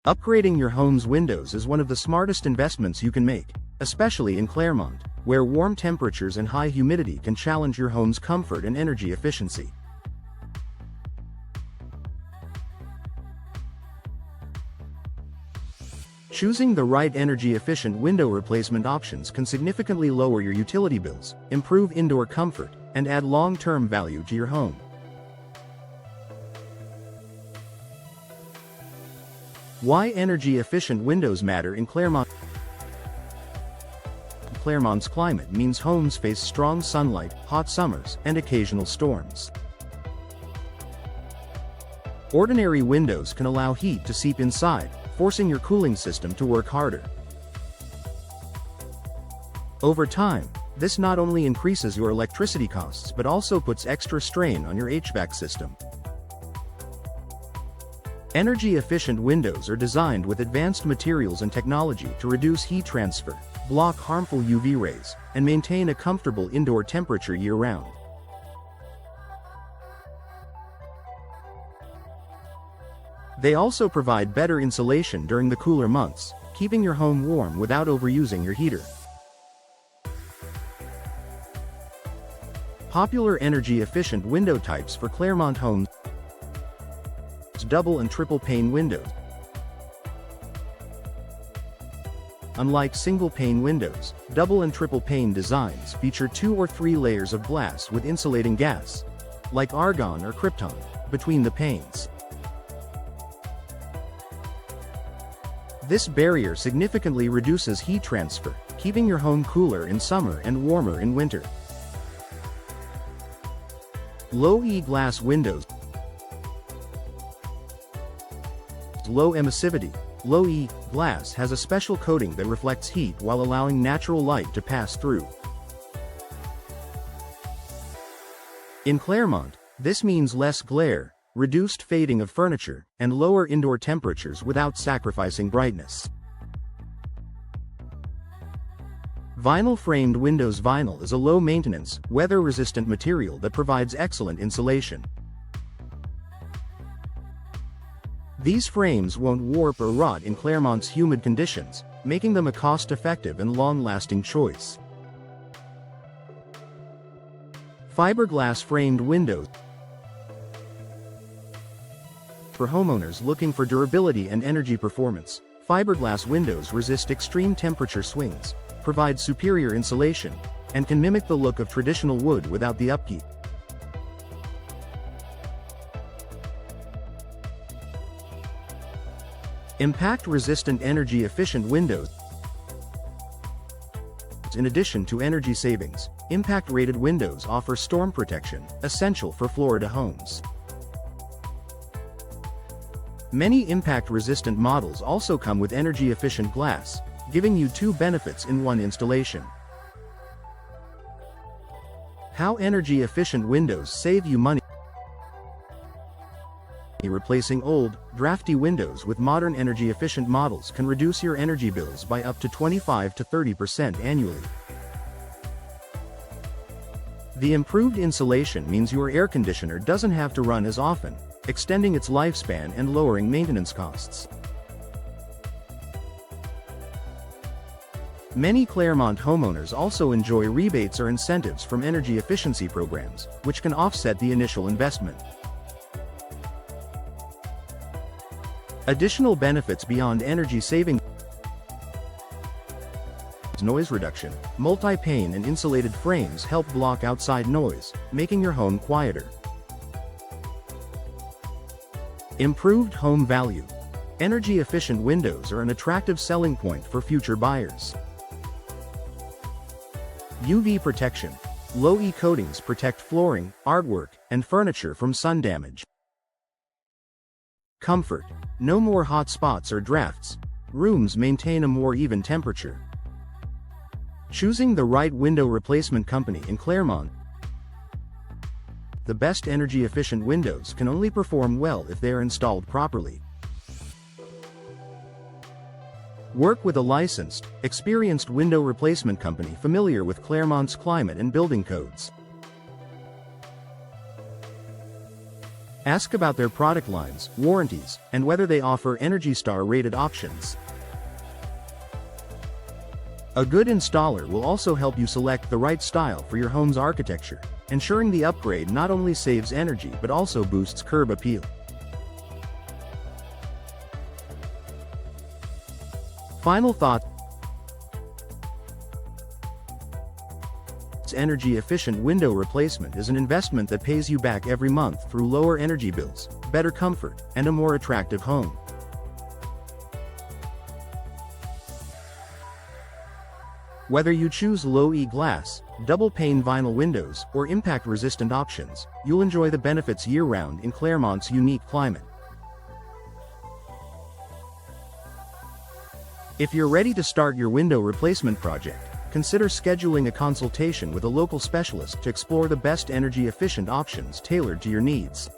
Upgrading your home's windows is one of the smartest investments you can make, especially in Clermont, where warm temperatures and high humidity can challenge your home's comfort and energy efficiency. Choosing the right energy-efficient window replacement options can significantly lower your utility bills, improve indoor comfort, and add long-term value to your home. Why energy-efficient windows matter in Clermont? Clermont's climate means homes face strong sunlight, hot summers, and occasional storms. Ordinary windows can allow heat to seep inside, forcing your cooling system to work harder. Over time, this not only increases your electricity costs but also puts extra strain on your HVAC system. Energy-efficient windows are designed with advanced materials and technology to reduce heat transfer, block harmful UV rays, and maintain a comfortable indoor temperature year-round. They also provide better insulation during the cooler months, keeping your home warm without overusing your heater. Popular energy-efficient window types for Clermont homes: double and triple pane windows. Unlike single-pane windows, double and triple pane designs feature 2 or 3 layers of glass with insulating gas, like argon or krypton, between the panes. This barrier significantly reduces heat transfer, keeping your home cooler in summer and warmer in winter. Low-E glass windows. Low emissivity. Low-E glass has a special coating that reflects heat while allowing natural light to pass through. In Clermont, this means less glare, reduced fading of furniture, and lower indoor temperatures without sacrificing brightness. Vinyl-framed windows. Vinyl is a low-maintenance, weather-resistant material that provides excellent insulation. These frames won't warp or rot in Clermont's humid conditions, making them a cost-effective and long-lasting choice. Fiberglass-framed windows. For homeowners looking for durability and energy performance, fiberglass windows resist extreme temperature swings, provide superior insulation, and can mimic the look of traditional wood without the upkeep. Impact-resistant energy-efficient windows. In addition to energy savings, impact-rated windows offer storm protection, essential for Florida homes. Many impact-resistant models also come with energy-efficient glass, giving you 2 benefits in one installation. How energy-efficient windows save you money. Replacing old, drafty windows with modern energy-efficient models can reduce your energy bills by up to 25 to 30% annually. The improved insulation means your air conditioner doesn't have to run as often, extending its lifespan and lowering maintenance costs. Many Clermont homeowners also enjoy rebates or incentives from energy efficiency programs, which can offset the initial investment. Additional benefits beyond energy saving: noise reduction. Multi-pane and insulated frames help block outside noise, making your home quieter. Improved home value. Energy-efficient windows are an attractive selling point for future buyers. UV protection. Low-E coatings protect flooring, artwork, and furniture from sun damage. Comfort. No more hot spots or drafts. Rooms maintain a more even temperature. Choosing the right window replacement company in Clermont. The best energy-efficient windows can only perform well if they are installed properly. Work with a licensed, experienced window replacement company familiar with Clermont's climate and building codes. Ask about their product lines, warranties, and whether they offer Energy Star rated options. A good installer will also help you select the right style for your home's architecture, ensuring the upgrade not only saves energy but also boosts curb appeal. Final thought: energy-efficient window replacement is an investment that pays you back every month through lower energy bills, better comfort, and a more attractive home. Whether you choose low-E glass, double-pane vinyl windows, or impact-resistant options, you'll enjoy the benefits year-round in Clermont's unique climate. If you're ready to start your window replacement project, consider scheduling a consultation with a local specialist to explore the best energy-efficient options tailored to your needs.